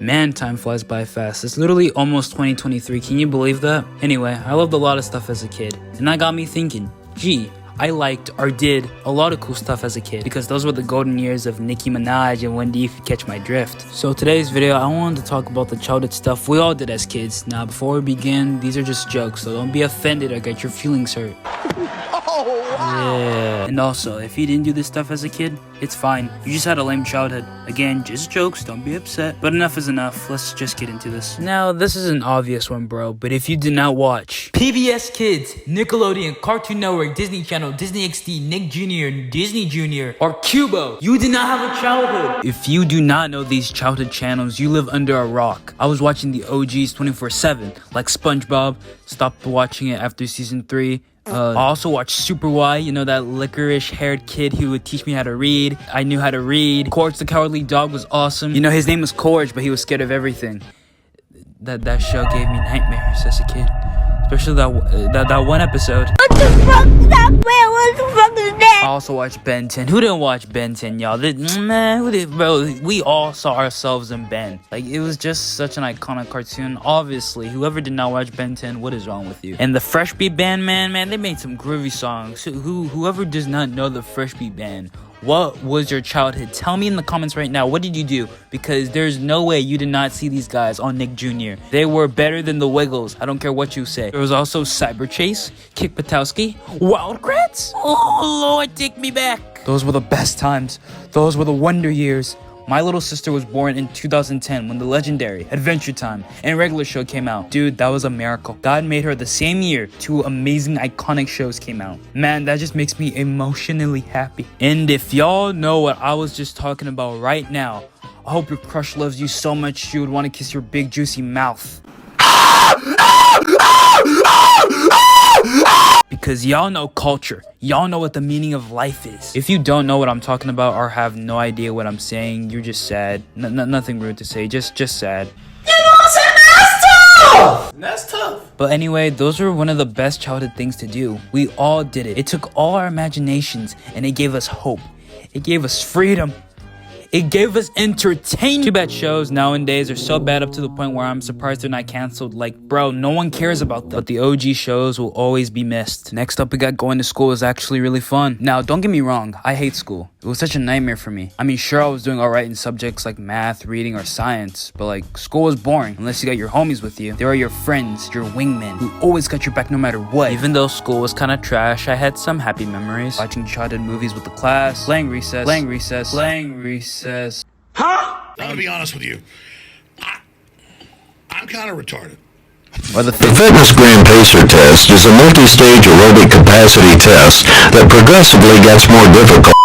Man, time flies by fast. It's literally almost 2023. Can you believe that? Anyway, I loved a lot of stuff as a kid. And that got me thinking, gee, I liked or did a lot of cool stuff as a kid because those were the golden years of Nicki Minaj and Wendy, if you catch my drift. So today's video, I wanted to talk about the childhood stuff we all did as kids. Now, before we begin, these are just jokes, so don't be offended or get your feelings hurt. Oh, wow. Yeah. And also, if you didn't do this stuff as a kid, it's fine. You just had a lame childhood. Again, just jokes, don't be upset. But enough is enough. Let's just get into this. Now, this is an obvious one, bro, but if you did not watch PBS Kids, Nickelodeon, Cartoon Network, Disney Channel, Disney XD, Nick Jr., Disney Jr., or Cubo, you did not have a childhood. If you do not know these childhood channels, you live under a rock. I was watching the OGs 24/7, like SpongeBob. Stopped watching it after season 3. I also watched Super Y, you know, that licorice haired kid who would teach me how to read. I knew how to read. Courage the Cowardly Dog was awesome. You know, his name was Courage, but he was scared of everything. That show gave me nightmares as a kid. Especially that one episode. What the fuck is that? What the fuck is that? I also watched Ben 10. Who didn't watch Ben 10, y'all? Bro, we all saw ourselves in Ben. Like, it was just such an iconic cartoon. Obviously, whoever did not watch Ben 10, what is wrong with you? And the Fresh Beat Band, man, they made some groovy songs. Whoever does not know the Fresh Beat Band, what was your childhood? Tell me in the comments right now. What did you do? Because there's no way you did not see these guys on Nick Jr. They were better than the Wiggles. I don't care what you say. There was also Cyber Chase, Kick Patowski, Wild Kratts. Oh, Lord, take me back. Those were the best times. Those were the wonder years. My little sister was born in 2010 when the legendary Adventure Time and Regular Show came out. Dude, that was a miracle. God made her the same year two amazing iconic shows came out. Man, that just makes me emotionally happy. And if y'all know what I was just talking about right now, I hope your crush loves you so much she would want to kiss your big juicy mouth. Because y'all know culture. Y'all know what the meaning of life is. If you don't know what I'm talking about or have no idea what I'm saying, you're just sad. Nothing rude to say, just sad. You know what I'm saying? That's tough! That's tough. But anyway, those were one of the best childhood things to do. We all did it. It took all our imaginations and it gave us hope. It gave us freedom. It gave us entertainment. Too bad shows nowadays are so bad up to the point where I'm surprised they're not canceled. Like, bro, no one cares about them. But the OG shows will always be missed. Next up, we got going to school is actually really fun. Now, don't get me wrong. I hate school. It was such a nightmare for me. I mean, sure, I was doing alright in subjects like math, reading, or science. But like, school was boring unless you got your homies with you. They are your friends, your wingmen, who always got your back no matter what. Even though school was kind of trash, I had some happy memories. Watching childhood movies with the class, playing recess. Huh? I'm gonna be honest with you. I'm kind of retarded. The Fitness Gram Pacer test is a multi-stage aerobic capacity test that progressively gets more difficult.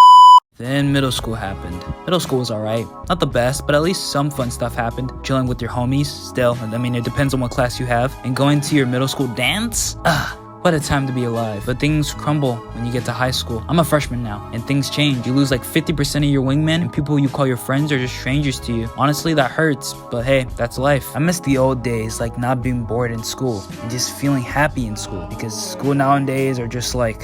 Then middle school happened. Middle school was alright. Not the best, but at least some fun stuff happened. Chilling with your homies, still. I mean, it depends on what class you have. And going to your middle school dance? What a time to be alive. But things crumble when you get to high school. I'm a freshman now, and things change. You lose like 50% of your wingmen, and people you call your friends are just strangers to you. Honestly, that hurts, but hey, that's life. I miss the old days, like not being bored in school, and just feeling happy in school, because school nowadays are just like...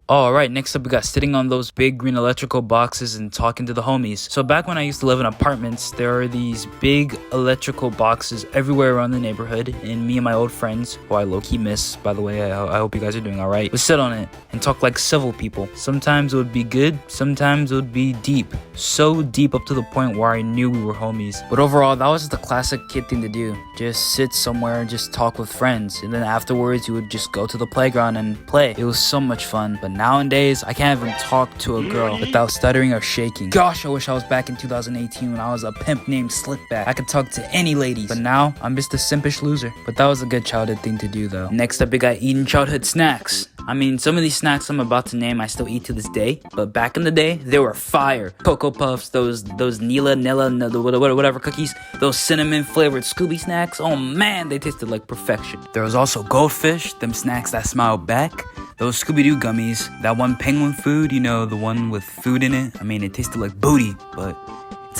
Alright, next up we got sitting on those big green electrical boxes and talking to the homies. So back when I used to live in apartments, there are these big electrical boxes everywhere around the neighborhood, and me and my old friends, who I low-key miss, by the way, I hope you guys are doing alright, would sit on it and talk like civil people. Sometimes it would be good, sometimes it would be deep. So deep up to the point where I knew we were homies. But overall, that was the classic kid thing to do. Just sit somewhere and just talk with friends, and then afterwards you would just go to the playground and play. It was so much fun. But nowadays, I can't even talk to a girl without stuttering or shaking. Gosh, I wish I was back in 2018 when I was a pimp named Slickback. I could talk to any ladies. But now, I'm just a simpish loser. But that was a good childhood thing to do though. Next up, we got eating childhood snacks. I mean, some of these snacks I'm about to name I still eat to this day, but back in the day, they were fire. Cocoa Puffs, those Nilla, whatever cookies, those cinnamon flavored Scooby snacks, oh man, they tasted like perfection. There was also Goldfish, them snacks that smiled back, those Scooby-Doo gummies, that one penguin food, you know, the one with food in it. I mean, it tasted like booty, but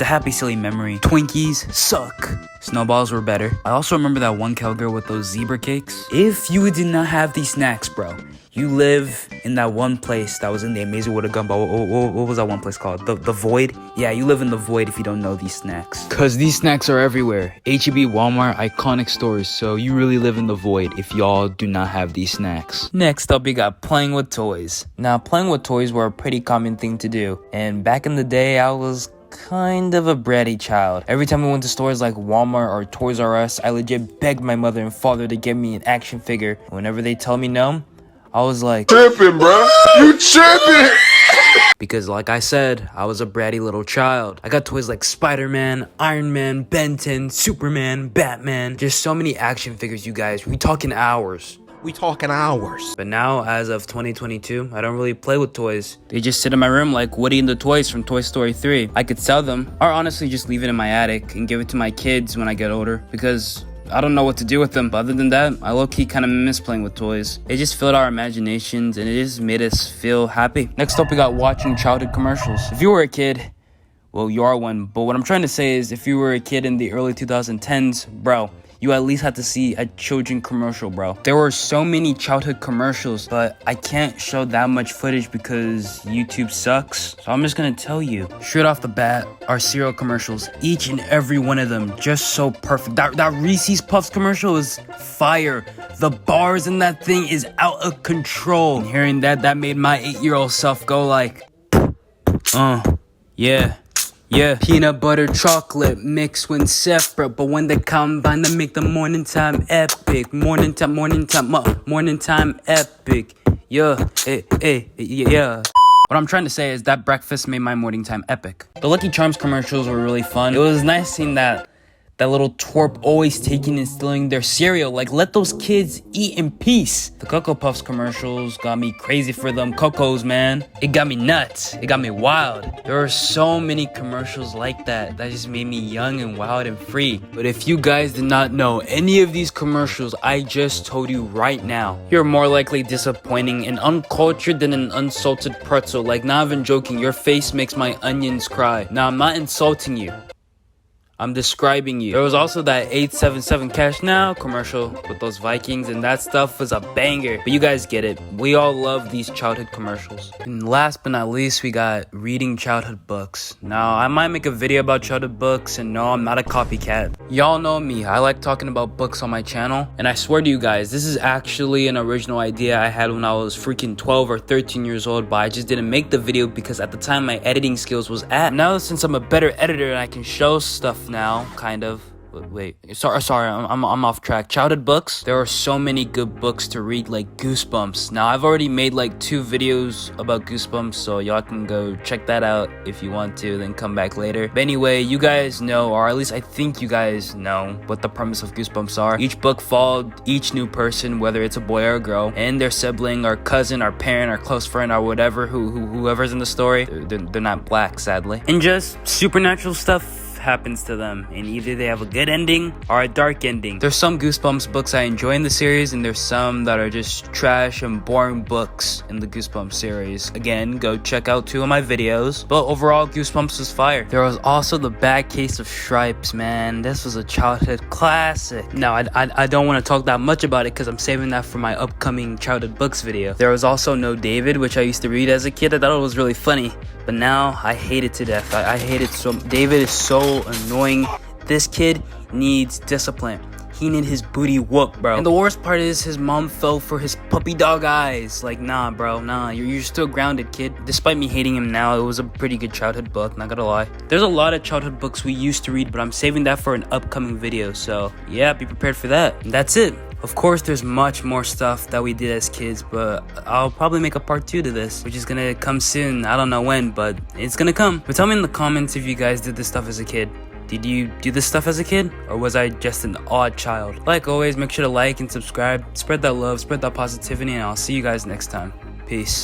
It's a happy, silly memory. Twinkies suck. Snowballs were better. I also remember that one cowgirl with those zebra cakes. If you did not have these snacks, bro, you live in that one place that was in the Amazing World of Gumball. What was that one place called? The Void? Yeah, you live in the Void if you don't know these snacks. Cause these snacks are everywhere. H-E-B, Walmart, iconic stores. So you really live in the Void if y'all do not have these snacks. Next up, we got playing with toys. Now, playing with toys were a pretty common thing to do. And back in the day, I was kind of a bratty child. Every time we went to stores like Walmart or Toys R Us, I legit begged my mother and father to get me an action figure. Whenever they tell me no, I was like, tripping, bro. You tripping. Because like I said, I was a bratty little child. I got toys like Spider-Man, Iron Man, Ben 10, Superman, Batman. Just so many action figures, you guys. We talking hours. But now, as of 2022, I don't really play with toys. They just sit in my room like Woody and the toys from Toy Story 3. I could sell them, or honestly just leave it in my attic and give it to my kids when I get older, because I don't know what to do with them. But other than that, I low-key kind of miss playing with toys. It just filled our imaginations and it just made us feel happy. Next up, we got watching childhood commercials. If you were a kid, well, you are one. But what I'm trying to say is, if you were a kid in the early 2010s, bro, you at least had to see a children commercial, bro. There were so many childhood commercials, but I can't show that much footage because YouTube sucks. So I'm just gonna tell you, straight off the bat, our cereal commercials, each and every one of them, just so perfect. That Reese's Puffs commercial is fire. The bars in that thing is out of control. And hearing that made my 8-year-old self go like, yeah. Yeah, peanut butter chocolate mixed when separate, but when they combine, they make the morning time epic. Morning time epic. Yeah, yeah. What I'm trying to say is that breakfast made my morning time epic. The Lucky Charms commercials were really fun. It was nice seeing that little twerp always taking and stealing their cereal. Like, let those kids eat in peace. The Cocoa Puffs commercials got me crazy for them Cocos, man. It got me nuts. It got me wild. There are so many commercials like that just made me young and wild and free. But if you guys did not know any of these commercials I just told you right now, you're more likely disappointing and uncultured than an unsalted pretzel. Like, not even joking, your face makes my onions cry. Now, I'm not insulting you, I'm describing you. There was also that 877 Cash Now commercial with those Vikings, and that stuff was a banger. But you guys get it. We all love these childhood commercials. And last but not least, we got reading childhood books. Now, I might make a video about childhood books, and no, I'm not a copycat. Y'all know me. I like talking about books on my channel. And I swear to you guys, this is actually an original idea I had when I was freaking 12 or 13 years old, but I just didn't make the video because at the time my editing skills was at. Now, since I'm a better editor and I can show stuff now, kind of. Wait, sorry, I'm off track. Childhood books. There are so many good books to read, like Goosebumps. Now, I've already made like 2 videos about Goosebumps, so y'all can go check that out if you want to, then come back later. But anyway, you guys know, or at least I think you guys know, what the premise of Goosebumps are. Each book followed each new person, whether it's a boy or a girl, and their sibling, or cousin, or parent, or close friend, or whatever, whoever's in the story. They're not black, sadly. And just supernatural stuff happens to them, and either they have a good ending or a dark ending. There's some Goosebumps books I enjoy in the series, and there's some that are just trash and boring books in the Goosebumps series. Again, go check out 2 of my videos, but overall, Goosebumps was fire. There was also The Bad Case of Stripes, man. This was a childhood classic. Now, I don't want to talk that much about it because I'm saving that for my upcoming childhood books video. There was also No David, which I used to read as a kid. I thought it was really funny, but now I hate it to death. I hate it so. David is so annoying. This kid needs discipline. He need his booty whooped, bro. And the worst part is his mom fell for his puppy dog eyes. Like, nah, bro, nah. You're still grounded, kid. Despite me hating him now, it was a pretty good childhood book, not gonna lie. There's a lot of childhood books we used to read, but I'm saving that for an upcoming video. So, yeah, be prepared for that. And that's it. Of course, there's much more stuff that we did as kids, but I'll probably make a part 2 to this, which is gonna come soon. I don't know when, but it's gonna come. But tell me in the comments if you guys did this stuff as a kid. Did you do this stuff as a kid, or was I just an odd child? Like always, make sure to like and subscribe, spread that love, spread that positivity, and I'll see you guys next time. Peace.